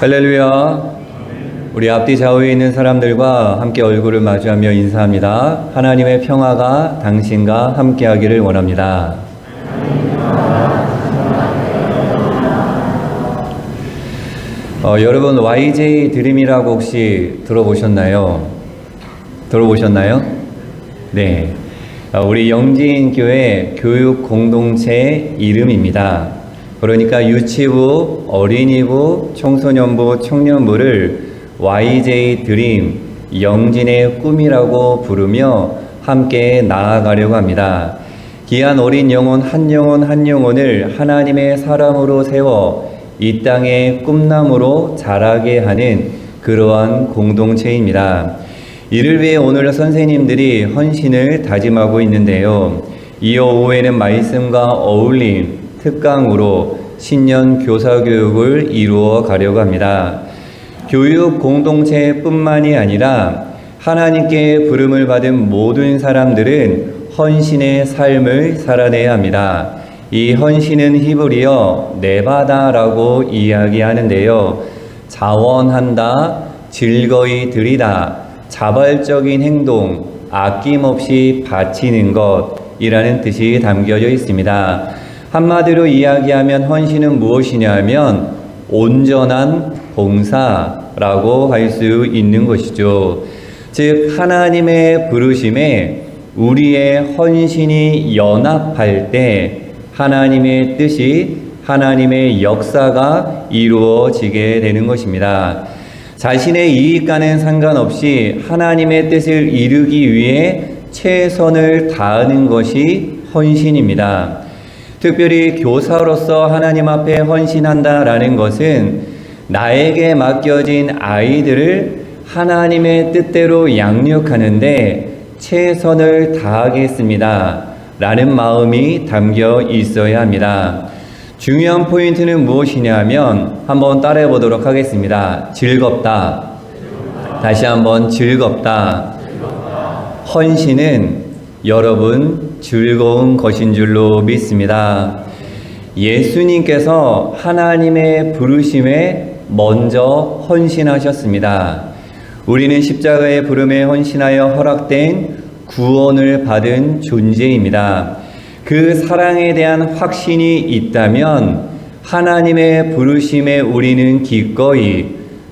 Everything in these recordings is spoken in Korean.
할렐루야. 우리 앞뒤 좌우에 있는 사람들과 함께 얼굴을 마주하며 인사합니다. 하나님의 평화가 당신과 함께하기를 원합니다. 여러분 YJ 드림이라고 혹시 들어보셨나요? 네. 우리 영진교회 교육 공동체 이름입니다. 그러니까 유치부, 어린이부, 청소년부, 청년부를 YJ 드림, 영진의 꿈이라고 부르며 함께 나아가려고 합니다. 귀한 어린 영혼 한 영혼을 하나님의 사람으로 세워 이 땅의 꿈나무로 자라게 하는 그러한 공동체입니다. 이를 위해 오늘 선생님들이 헌신을 다짐하고 있는데요. 이어 오후에는 말씀과 어울림, 특강으로 신년 교사교육을 이루어 가려고 합니다. 교육 공동체뿐만이 아니라 하나님께 부름을 받은 모든 사람들은 헌신의 삶을 살아내야 합니다. 이 헌신은 히브리어 네바다라고 이야기하는데요. 자원한다, 즐거이 드리다, 자발적인 행동, 아낌없이 바치는 것이라는 뜻이 담겨져 있습니다. 한마디로 이야기하면 헌신은 무엇이냐 하면 온전한 봉사라고 할 수 있는 것이죠. 즉 하나님의 부르심에 우리의 헌신이 연합할 때 하나님의 뜻이, 하나님의 역사가 이루어지게 되는 것입니다. 자신의 이익과는 상관없이 하나님의 뜻을 이루기 위해 최선을 다하는 것이 헌신입니다. 특별히 교사로서 하나님 앞에 헌신한다라는 것은 나에게 맡겨진 아이들을 하나님의 뜻대로 양육하는데 최선을 다하겠습니다 라는 마음이 담겨 있어야 합니다. 중요한 포인트는 무엇이냐 하면 한번 따라해 보도록 하겠습니다. 즐겁다. 다시 한번 즐겁다. 헌신은 여러분 즐거운 것인 줄로 믿습니다. 예수님께서 하나님의 부르심에 먼저 헌신하셨습니다. 우리는 십자가의 부름에 헌신하여 허락된 구원을 받은 존재입니다. 그 사랑에 대한 확신이 있다면 하나님의 부르심에 우리는 기꺼이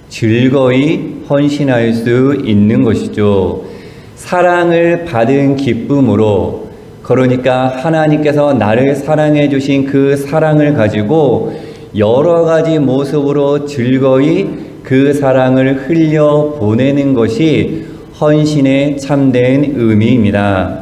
즐거이 헌신할 수 있는 것이죠. 사랑을 받은 기쁨으로, 그러니까 하나님께서 나를 사랑해 주신 그 사랑을 가지고 여러 가지 모습으로 즐거이 그 사랑을 흘려 보내는 것이 헌신의 참된 의미입니다.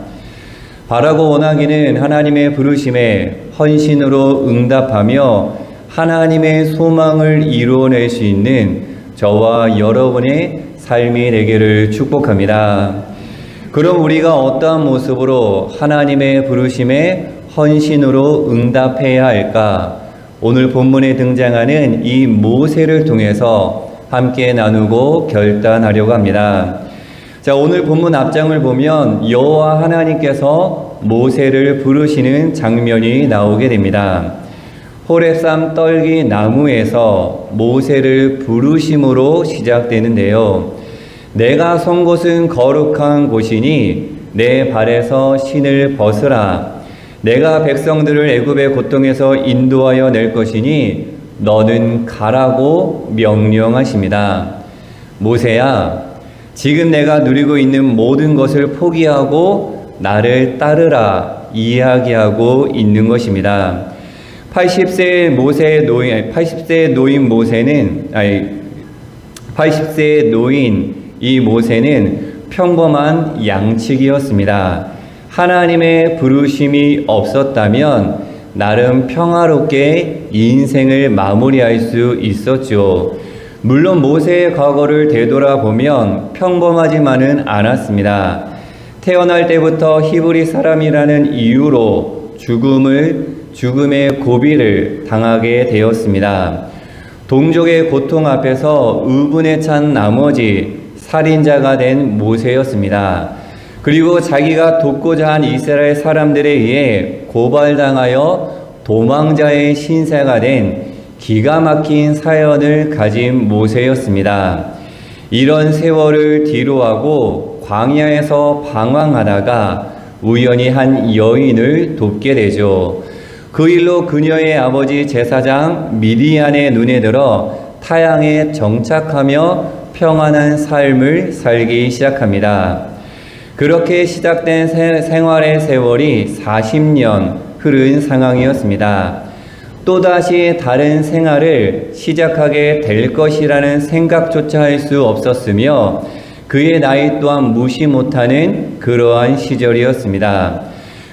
바라고 원하기는 하나님의 부르심에 헌신으로 응답하며 하나님의 소망을 이루어낼 수 있는 저와 여러분의 삶이 되기를 축복합니다. 그럼 우리가 어떠한 모습으로 하나님의 부르심에 헌신으로 응답해야 할까? 오늘 본문에 등장하는 이 모세를 통해서 함께 나누고 결단하려고 합니다. 자, 오늘 본문 앞장을 보면 여호와 하나님께서 모세를 부르시는 장면이 나오게 됩니다. 호렙산 떨기 나무에서 모세를 부르심으로 시작되는데요. 내가 선 곳은 거룩한 곳이니 내 발에서 신을 벗으라. 내가 백성들을 애굽의 고통에서 인도하여 낼 것이니 너는 가라고 명령하십니다. 모세야, 지금 내가 누리고 있는 모든 것을 포기하고 나를 따르라 이야기하고 있는 것입니다. 80세 노인 이 모세는 평범한 양치기였습니다. 하나님의 부르심이 없었다면 나름 평화롭게 인생을 마무리할 수 있었죠. 물론 모세의 과거를 되돌아보면 평범하지만은 않았습니다. 태어날 때부터 히브리 사람이라는 이유로 죽음의 고비를 당하게 되었습니다. 동족의 고통 앞에서 의분에 찬 나머지 살인자가 된 모세였습니다. 그리고 자기가 돕고자 한 이스라엘 사람들에 의해 고발당하여 도망자의 신세가 된 기가 막힌 사연을 가진 모세였습니다. 이런 세월을 뒤로하고 광야에서 방황하다가 우연히 한 여인을 돕게 되죠. 그 일로 그녀의 아버지 제사장 미디안의 눈에 들어 타향에 정착하며 평안한 삶을 살기 시작합니다. 그렇게 시작된 생활의 세월이 40년 흐른 상황이었습니다. 또다시 다른 생활을 시작하게 될 것이라는 생각조차 할 수 없었으며 그의 나이 또한 무시 못하는 그러한 시절이었습니다.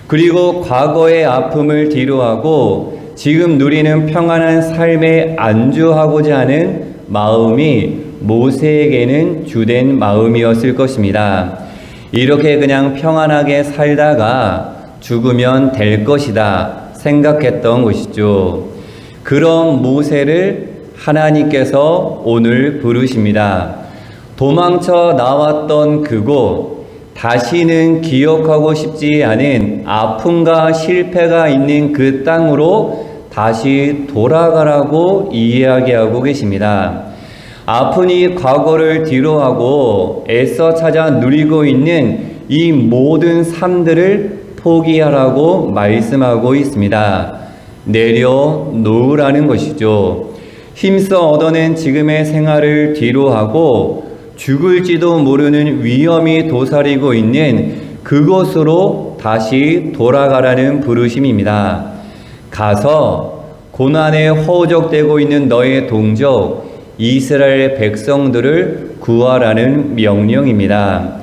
그리고 과거의 아픔을 뒤로하고 지금 누리는 평안한 삶에 안주하고자 하는 마음이 모세에게는 주된 마음이었을 것입니다. 이렇게 그냥 평안하게 살다가 죽으면 될 것이다 생각했던 것이죠. 그런 모세를 하나님께서 오늘 부르십니다. 도망쳐 나왔던 그곳, 다시는 기억하고 싶지 않은 아픔과 실패가 있는 그 땅으로 다시 돌아가라고 이야기하고 계십니다. 아픈 이 과거를 뒤로하고 애써 찾아 누리고 있는 이 모든 삶들을 포기하라고 말씀하고 있습니다. 내려놓으라는 것이죠. 힘써 얻어낸 지금의 생활을 뒤로하고 죽을지도 모르는 위험이 도사리고 있는 그곳으로 다시 돌아가라는 부르심입니다. 가서 고난에 허우적대고 있는 너의 동족 이스라엘 백성들을 구하라는 명령입니다.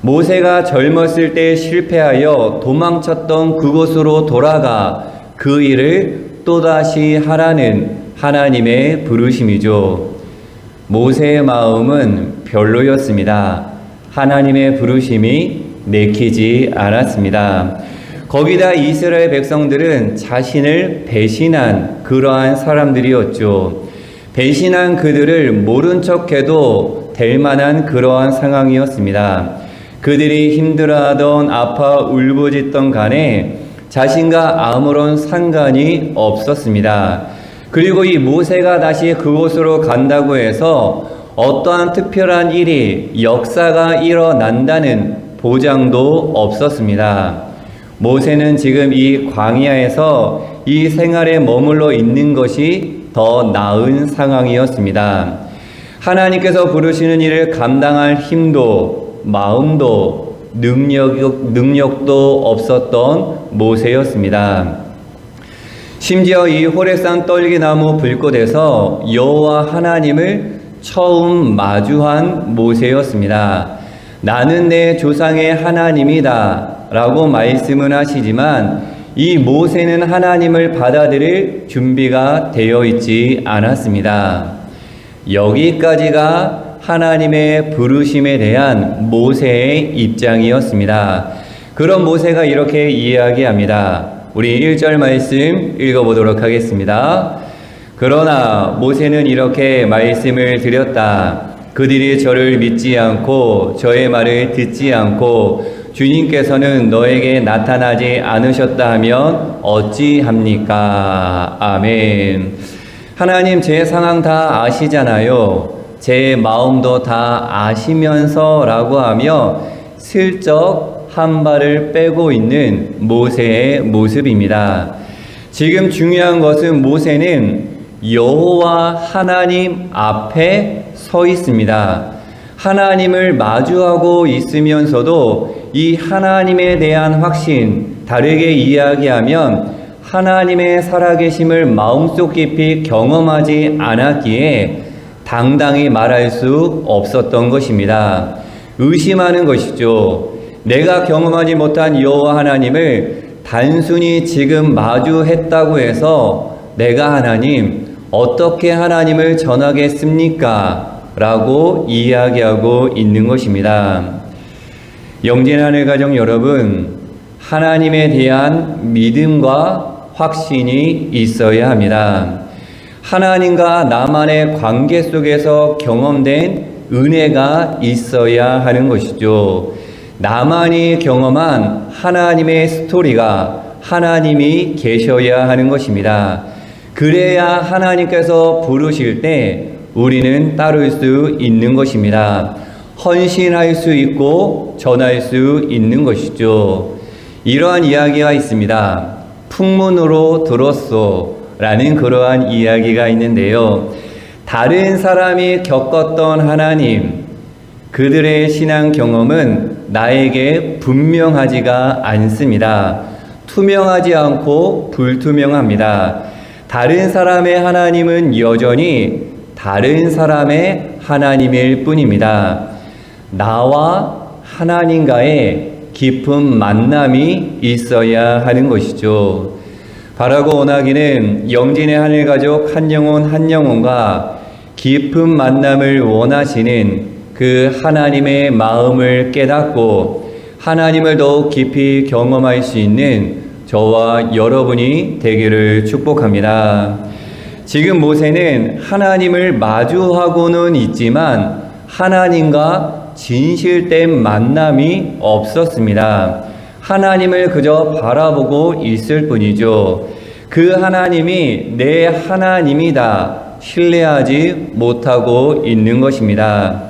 모세가 젊었을 때 실패하여 도망쳤던 그곳으로 돌아가 그 일을 또다시 하라는 하나님의 부르심이죠. 모세의 마음은 별로였습니다. 하나님의 부르심이 내키지 않았습니다. 거기다 이스라엘 백성들은 자신을 배신한 그러한 사람들이었죠. 배신한 그들을 모른 척해도 될 만한 그러한 상황이었습니다. 그들이 힘들어하던 아파 울부짖던 간에 자신과 아무런 상관이 없었습니다. 그리고 이 모세가 다시 그곳으로 간다고 해서 어떠한 특별한 일이 역사가 일어난다는 보장도 없었습니다. 모세는 지금 이 광야에서 이 생활에 머물러 있는 것이 더 나은 상황이었습니다. 하나님께서 부르시는 일을 감당할 힘도 마음도 능력도 없었던 모세였습니다. 심지어 이 호렙산 떨기나무 불꽃에서 여호와 하나님을 처음 마주한 모세였습니다. 나는 내 조상의 하나님이다 라고 말씀은 하시지만 이 모세는 하나님을 받아들일 준비가 되어 있지 않았습니다. 여기까지가 하나님의 부르심에 대한 모세의 입장이었습니다. 그런 모세가 이렇게 이야기합니다. 우리 1절 말씀 읽어보도록 하겠습니다. 그러나 모세는 이렇게 말씀을 드렸다. 그들이 저를 믿지 않고 저의 말을 듣지 않고 주님께서는 너에게 나타나지 않으셨다 하면 어찌합니까? 아멘. 하나님 제 상황 다 아시잖아요. 제 마음도 다 아시면서 라고 하며 슬쩍 한 발을 빼고 있는 모세의 모습입니다. 지금 중요한 것은 모세는 여호와 하나님 앞에 서 있습니다. 하나님을 마주하고 있으면서도 이 하나님에 대한 확신, 다르게 이야기하면 하나님의 살아계심을 마음속 깊이 경험하지 않았기에 당당히 말할 수 없었던 것입니다. 의심하는 것이죠. 내가 경험하지 못한 여호와 하나님을 단순히 지금 마주했다고 해서 내가 하나님, 어떻게 하나님을 전하겠습니까? 라고 이야기하고 있는 것입니다. 영진하늘 가정 여러분, 하나님에 대한 믿음과 확신이 있어야 합니다. 하나님과 나만의 관계 속에서 경험된 은혜가 있어야 하는 것이죠. 나만이 경험한 하나님의 스토리가 하나님이 계셔야 하는 것입니다. 그래야 하나님께서 부르실 때 우리는 따를 수 있는 것입니다. 헌신할 수 있고 전할 수 있는 것이죠. 이러한 이야기가 있습니다. 풍문으로 들었소 라는 그러한 이야기가 있는데요. 다른 사람이 겪었던 하나님, 그들의 신앙 경험은 나에게 분명하지가 않습니다. 투명하지 않고 불투명합니다. 다른 사람의 하나님은 여전히 다른 사람의 하나님일 뿐입니다. 나와 하나님과의 깊은 만남이 있어야 하는 것이죠. 바라고 원하기는 영진의 하늘가족 한 영혼과 깊은 만남을 원하시는 그 하나님의 마음을 깨닫고 하나님을 더욱 깊이 경험할 수 있는 저와 여러분이 되기를 축복합니다. 지금 모세는 하나님을 마주하고는 있지만 하나님과 진실된 만남이 없었습니다. 하나님을 그저 바라보고 있을 뿐이죠. 그 하나님이 내 하나님이다 신뢰하지 못하고 있는 것입니다.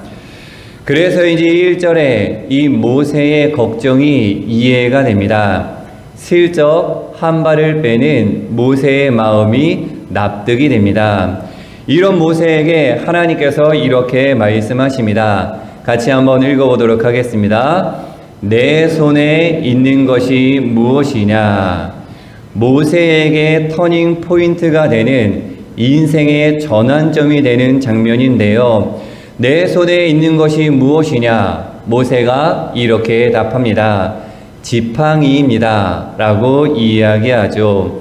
그래서인지 1절에 이 모세의 걱정이 이해가 됩니다. 슬쩍 한 발을 빼는 모세의 마음이 납득이 됩니다. 이런 모세에게 하나님께서 이렇게 말씀하십니다. 같이 한번 읽어보도록 하겠습니다. 내 손에 있는 것이 무엇이냐? 모세에게 터닝 포인트가 되는 인생의 전환점이 되는 장면인데요. 내 손에 있는 것이 무엇이냐? 모세가 이렇게 답합니다. 지팡이입니다. 라고 이야기하죠.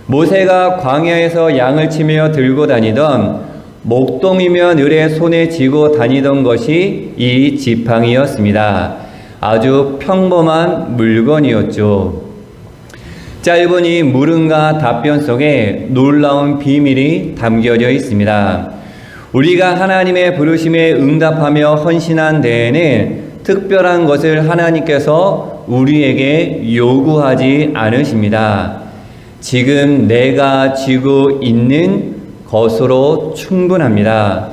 모세가 광야에서 양을 치며 들고 다니던 목동이며 늘의 손에 쥐고 다니던 것이 이 지팡이였습니다. 아주 평범한 물건이었죠. 짧은 이 물음과 답변 속에 놀라운 비밀이 담겨져 있습니다. 우리가 하나님의 부르심에 응답하며 헌신한 데에는 특별한 것을 하나님께서 우리에게 요구하지 않으십니다. 지금 내가 쥐고 있는 것으로 충분합니다.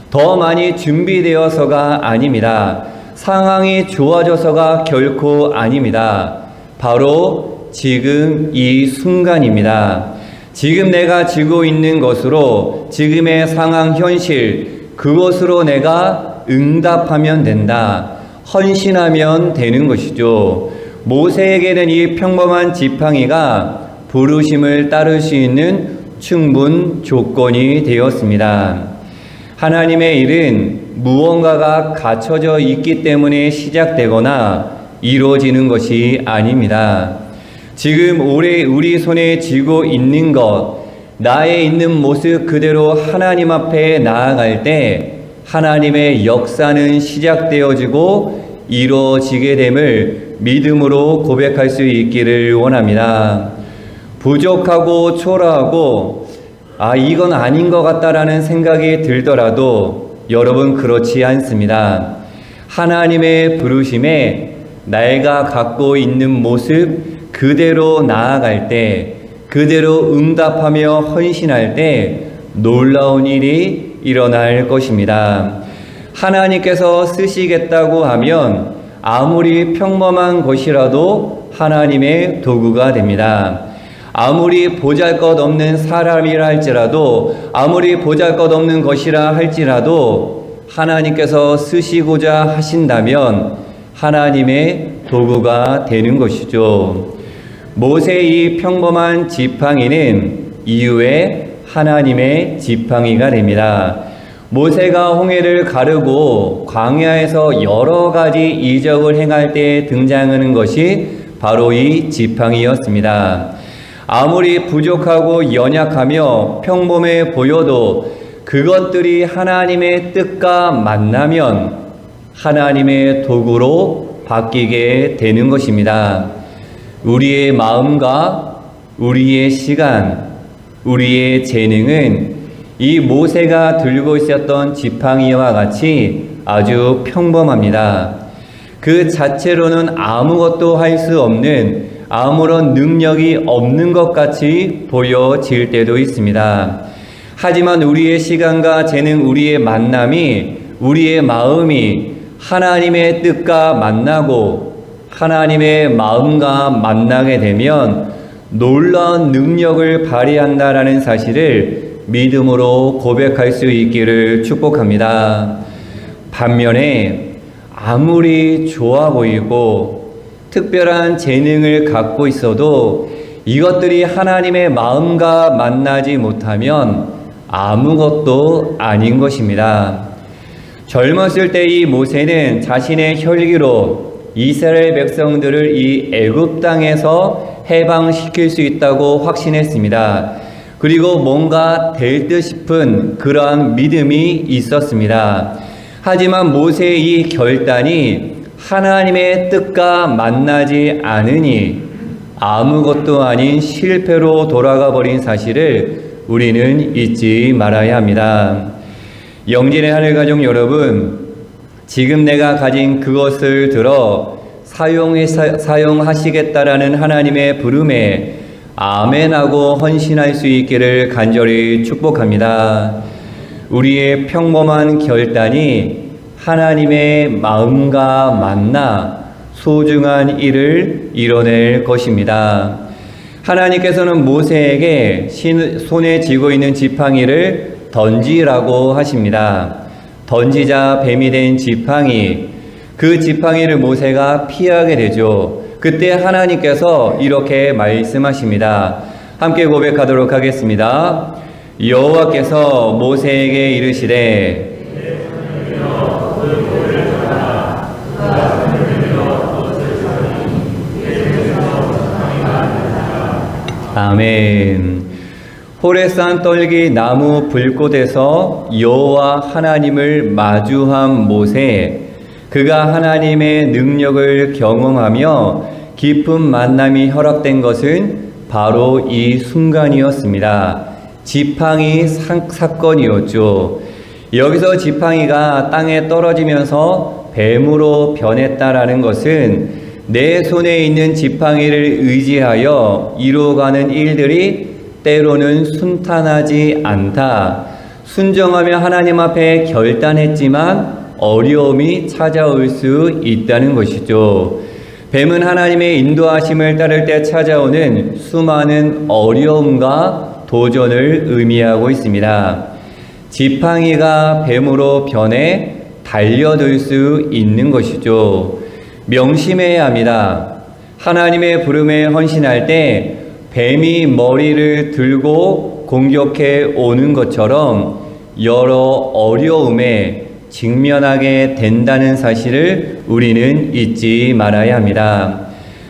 더 많이 준비되어서가 아닙니다. 상황이 좋아져서가 결코 아닙니다. 바로 지금 이 순간입니다. 지금 내가 쥐고 있는 것으로 지금의 상황 현실 그것으로 내가 응답하면 된다. 헌신하면 되는 것이죠. 모세에게는 이 평범한 지팡이가 부르심을 따를 수 있는 충분 조건이 되었습니다. 하나님의 일은 무언가가 갖춰져 있기 때문에 시작되거나 이루어지는 것이 아닙니다. 지금 우리 손에 쥐고 있는 것, 나의 있는 모습 그대로 하나님 앞에 나아갈 때 하나님의 역사는 시작되어지고 이루어지게 됨을 믿음으로 고백할 수 있기를 원합니다. 부족하고 초라하고 이건 아닌 것 같다라는 생각이 들더라도 여러분 그렇지 않습니다. 하나님의 부르심에 내가 갖고 있는 모습 그대로 나아갈 때, 그대로 응답하며 헌신할 때 놀라운 일이 일어날 것입니다. 하나님께서 쓰시겠다고 하면 아무리 평범한 것이라도 하나님의 도구가 됩니다. 아무리 보잘것없는 사람이라 할지라도, 아무리 보잘것없는 것이라 할지라도 하나님께서 쓰시고자 하신다면 하나님의 도구가 되는 것이죠. 모세의 이 평범한 지팡이는 이후에 하나님의 지팡이가 됩니다. 모세가 홍해를 가르고 광야에서 여러 가지 이적을 행할 때 등장하는 것이 바로 이 지팡이였습니다. 아무리 부족하고 연약하며 평범해 보여도 그것들이 하나님의 뜻과 만나면 하나님의 도구로 바뀌게 되는 것입니다. 우리의 마음과 우리의 시간, 우리의 재능은 이 모세가 들고 있었던 지팡이와 같이 아주 평범합니다. 그 자체로는 아무것도 할 수 없는 아무런 능력이 없는 것 같이 보여질 때도 있습니다. 하지만 우리의 시간과 재능, 우리의 만남이, 우리의 마음이 하나님의 뜻과 만나고 하나님의 마음과 만나게 되면 놀라운 능력을 발휘한다라는 사실을 믿음으로 고백할 수 있기를 축복합니다. 반면에 아무리 좋아 보이고 특별한 재능을 갖고 있어도 이것들이 하나님의 마음과 만나지 못하면 아무것도 아닌 것입니다. 젊었을 때 이 모세는 자신의 혈기로 이스라엘 백성들을 이 애굽 땅에서 해방시킬 수 있다고 확신했습니다. 그리고 뭔가 될 듯 싶은 그러한 믿음이 있었습니다. 하지만 모세의 이 결단이 하나님의 뜻과 만나지 않으니 아무것도 아닌 실패로 돌아가 버린 사실을 우리는 잊지 말아야 합니다. 영진의 하늘가족 여러분, 지금 내가 가진 그것을 들어 사용하시겠다라는 하나님의 부름에 아멘하고 헌신할 수 있기를 간절히 축복합니다. 우리의 평범한 결단이 하나님의 마음과 만나 소중한 일을 이뤄낼 것입니다. 하나님께서는 모세에게 손에 쥐고 있는 지팡이를 던지라고 하십니다. 던지자 뱀이 된 지팡이, 그 지팡이를 모세가 피하게 되죠. 그때 하나님께서 이렇게 말씀하십니다. 함께 고백하도록 하겠습니다. 여호와께서 모세에게 이르시되 아멘. 호레산 떨기 나무 불꽃에서 여호와 하나님을 마주한 모세, 그가 하나님의 능력을 경험하며 깊은 만남이 허락된 것은 바로 이 순간이었습니다. 지팡이 사건이었죠. 여기서 지팡이가 땅에 떨어지면서 뱀으로 변했다라는 것은 내 손에 있는 지팡이를 의지하여 이루어가는 일들이 때로는 순탄하지 않다. 순정하며 하나님 앞에 결단했지만 어려움이 찾아올 수 있다는 것이죠. 뱀은 하나님의 인도하심을 따를 때 찾아오는 수많은 어려움과 도전을 의미하고 있습니다. 지팡이가 뱀으로 변해 달려들 수 있는 것이죠. 명심해야 합니다. 하나님의 부름에 헌신할 때 뱀이 머리를 들고 공격해 오는 것처럼 여러 어려움에 직면하게 된다는 사실을 우리는 잊지 말아야 합니다.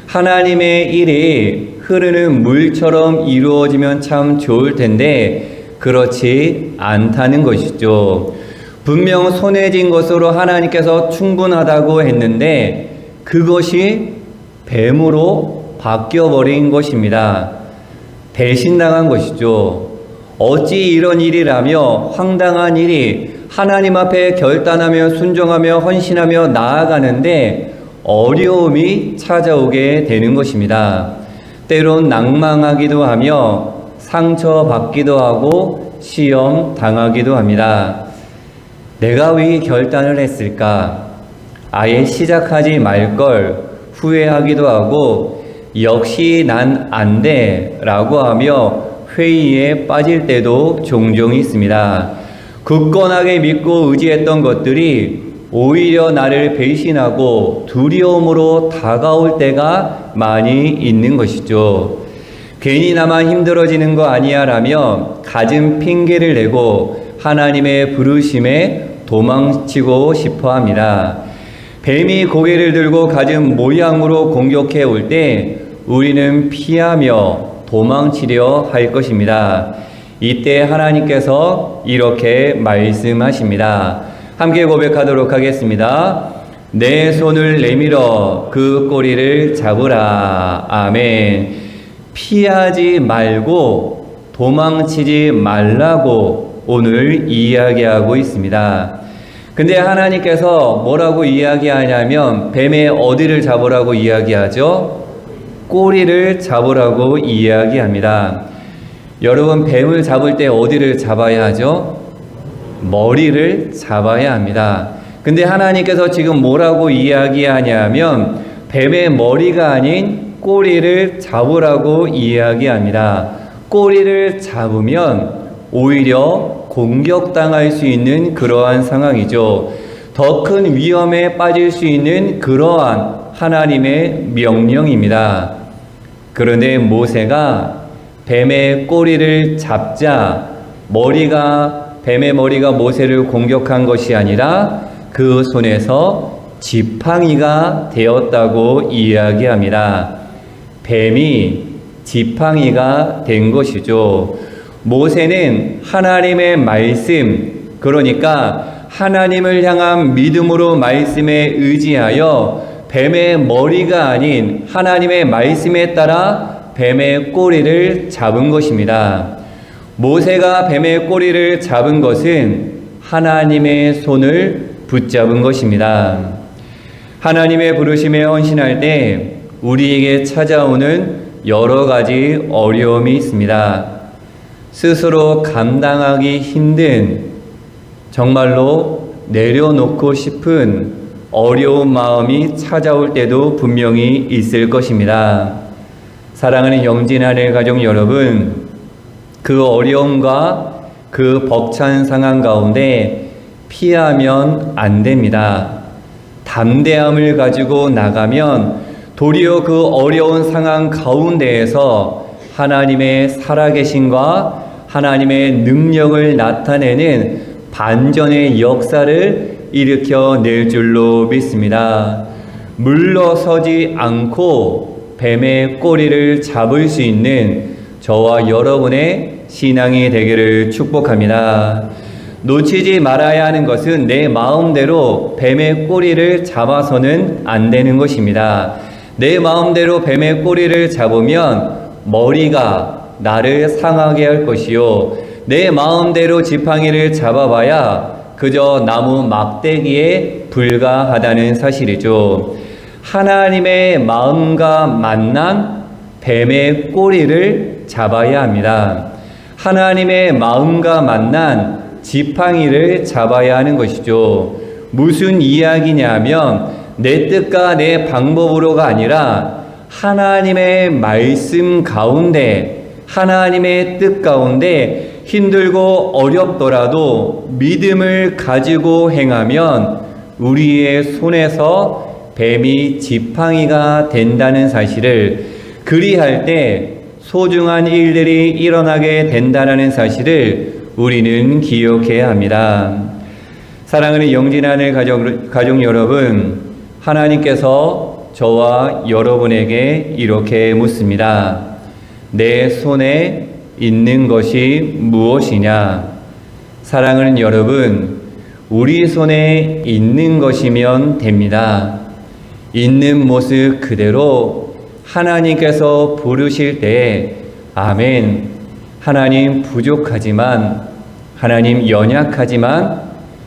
하나님의 일이 흐르는 물처럼 이루어지면 참 좋을 텐데 그렇지 않다는 것이죠. 분명 손에 쥔 것으로 하나님께서 충분하다고 했는데 그것이 뱀으로 바뀌어버린 것입니다. 배신당한 것이죠. 어찌 이런 일이라며 황당한 일이 하나님 앞에 결단하며 순종하며 헌신하며 나아가는데 어려움이 찾아오게 되는 것입니다. 때론 낭망하기도 하며 상처받기도 하고 시험 당하기도 합니다. 내가 왜 결단을 했을까? 아예 시작하지 말걸 후회하기도 하고 역시 난 안 돼 라고 하며 회의에 빠질 때도 종종 있습니다. 굳건하게 믿고 의지했던 것들이 오히려 나를 배신하고 두려움으로 다가올 때가 많이 있는 것이죠. 괜히 나만 힘들어지는 거 아니야 라며 갖은 핑계를 내고 하나님의 부르심에 도망치고 싶어 합니다. 뱀이 고개를 들고 갖은 모양으로 공격해 올 때 우리는 피하며 도망치려 할 것입니다. 이때 하나님께서 이렇게 말씀하십니다. 함께 고백하도록 하겠습니다. 내 손을 내밀어 그 꼬리를 잡으라. 아멘. 피하지 말고 도망치지 말라고 오늘 이야기하고 있습니다. 근데 하나님께서 뭐라고 이야기하냐면 뱀의 어디를 잡으라고 이야기하죠? 꼬리를 잡으라고 이야기합니다. 여러분, 뱀을 잡을 때 어디를 잡아야 하죠? 머리를 잡아야 합니다. 근데 하나님께서 지금 뭐라고 이야기하냐면 뱀의 머리가 아닌 꼬리를 잡으라고 이야기합니다. 꼬리를 잡으면 오히려 공격당할 수 있는 그러한 상황이죠. 더 큰 위험에 빠질 수 있는 그러한 하나님의 명령입니다. 그런데 모세가 뱀의 꼬리를 잡자 뱀의 머리가 모세를 공격한 것이 아니라 그 손에서 지팡이가 되었다고 이야기합니다. 뱀이 지팡이가 된 것이죠. 모세는 하나님의 말씀, 그러니까 하나님을 향한 믿음으로 말씀에 의지하여 뱀의 머리가 아닌 하나님의 말씀에 따라 뱀의 꼬리를 잡은 것입니다. 모세가 뱀의 꼬리를 잡은 것은 하나님의 손을 붙잡은 것입니다. 하나님의 부르심에 헌신할 때 우리에게 찾아오는 여러 가지 어려움이 있습니다. 스스로 감당하기 힘든, 정말로 내려놓고 싶은 어려운 마음이 찾아올 때도 분명히 있을 것입니다. 사랑하는 영진하늘 가족 여러분, 그 어려움과 그 벅찬 상황 가운데 피하면 안 됩니다. 담대함을 가지고 나가면 도리어 그 어려운 상황 가운데에서 하나님의 살아계심과 하나님의 능력을 나타내는 반전의 역사를 일으켜낼 줄로 믿습니다. 물러서지 않고 뱀의 꼬리를 잡을 수 있는 저와 여러분의 신앙이 되기를 축복합니다. 놓치지 말아야 하는 것은 내 마음대로 뱀의 꼬리를 잡아서는 안 되는 것입니다. 내 마음대로 뱀의 꼬리를 잡으면 머리가 나를 상하게 할 것이요, 내 마음대로 지팡이를 잡아봐야 그저 나무 막대기에 불과하다는 사실이죠. 하나님의 마음과 만난 뱀의 꼬리를 잡아야 합니다. 하나님의 마음과 만난 지팡이를 잡아야 하는 것이죠. 무슨 이야기냐면 내 뜻과 내 방법으로가 아니라 하나님의 말씀 가운데, 하나님의 뜻 가운데 힘들고 어렵더라도 믿음을 가지고 행하면 우리의 손에서 뱀이 지팡이가 된다는 사실을, 그리할 때 소중한 일들이 일어나게 된다는 사실을 우리는 기억해야 합니다. 사랑하는 영진하늘 가족 여러분, 하나님께서 저와 여러분에게 이렇게 묻습니다. 내 손에 있는 것이 무엇이냐? 사랑하는 여러분, 우리 손에 있는 것이면 됩니다. 있는 모습 그대로 하나님께서 부르실 때 아멘, 하나님 부족하지만, 하나님 연약하지만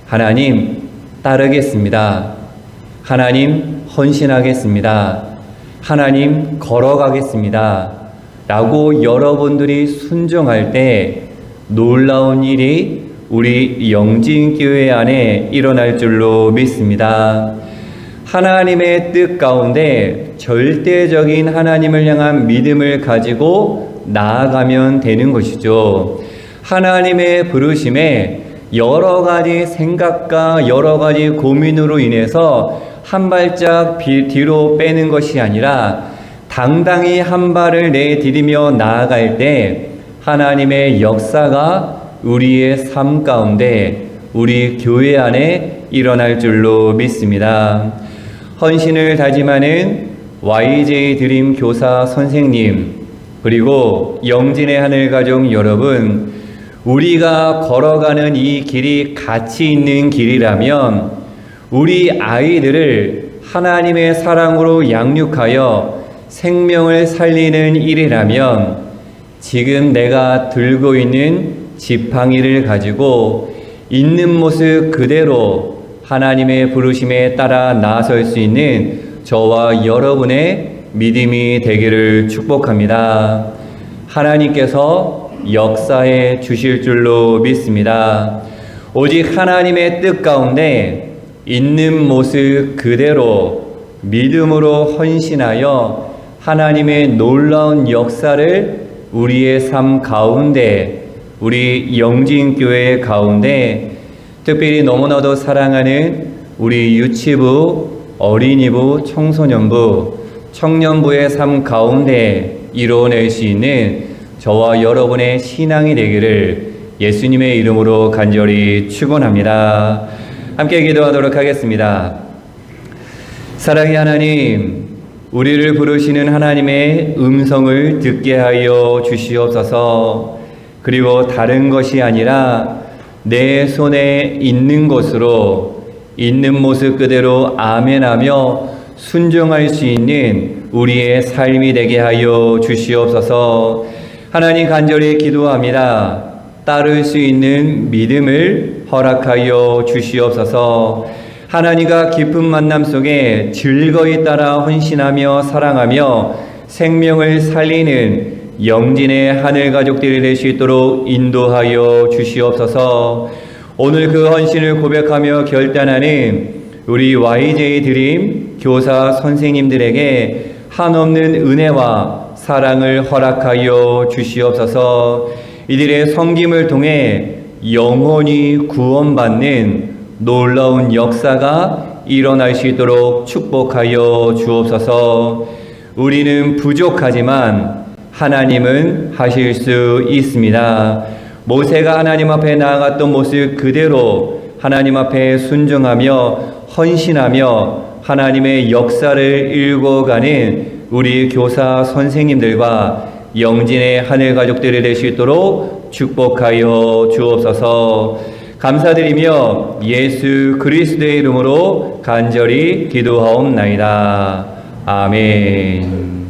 하나님 따르겠습니다. 하나님 헌신하겠습니다. 하나님 걸어가겠습니다. 라고 여러분들이 순종할 때 놀라운 일이 우리 영진교회 안에 일어날 줄로 믿습니다. 하나님의 뜻 가운데 절대적인 하나님을 향한 믿음을 가지고 나아가면 되는 것이죠. 하나님의 부르심에 여러 가지 생각과 여러 가지 고민으로 인해서 한 발짝 뒤로 빼는 것이 아니라 당당히 한 발을 내디디며 나아갈 때 하나님의 역사가 우리의 삶 가운데, 우리 교회 안에 일어날 줄로 믿습니다. 헌신을 다짐하는 YJ 드림 교사 선생님, 그리고 영진의 하늘 가족 여러분, 우리가 걸어가는 이 길이 가치 있는 길이라면 우리 아이들을 하나님의 사랑으로 양육하여 생명을 살리는 일이라면 지금 내가 들고 있는 지팡이를 가지고 있는 모습 그대로 하나님의 부르심에 따라 나설 수 있는 저와 여러분의 믿음이 되기를 축복합니다. 하나님께서 역사해 주실 줄로 믿습니다. 오직 하나님의 뜻 가운데 있는 모습 그대로 믿음으로 헌신하여 하나님의 놀라운 역사를 우리의 삶 가운데, 우리 영진교회 가운데, 특별히 너무나도 사랑하는 우리 유치부, 어린이부, 청소년부, 청년부의 삶 가운데 이루어낼 수 있는 저와 여러분의 신앙이 되기를 예수님의 이름으로 간절히 축원합니다. 함께 기도하도록 하겠습니다. 사랑의 하나님, 우리를 부르시는 하나님의 음성을 듣게 하여 주시옵소서. 그리고 다른 것이 아니라 내 손에 있는 것으로 있는 모습 그대로 아멘하며 순종할 수 있는 우리의 삶이 되게 하여 주시옵소서. 하나님 간절히 기도합니다. 따를 수 있는 믿음을 허락하여 주시옵소서. 하나님과 깊은 만남 속에 즐거이 따라 헌신하며 사랑하며 생명을 살리는 영진의 하늘 가족들이 될 수 있도록 인도하여 주시옵소서. 오늘 그 헌신을 고백하며 결단하는 우리 YJ 드림 교사 선생님들에게 한없는 은혜와 사랑을 허락하여 주시옵소서. 이들의 섬김을 통해 영원히 구원받는 놀라운 역사가 일어날 수 있도록 축복하여 주옵소서. 우리는 부족하지만 하나님은 하실 수 있습니다. 모세가 하나님 앞에 나아갔던 모습 그대로 하나님 앞에 순종하며 헌신하며 하나님의 역사를 읽어가는 우리 교사 선생님들과 영진의 하늘 가족들이 될 수 있도록 축복하여 주옵소서. 감사드리며 예수 그리스도의 이름으로 간절히 기도하옵나이다. 아멘.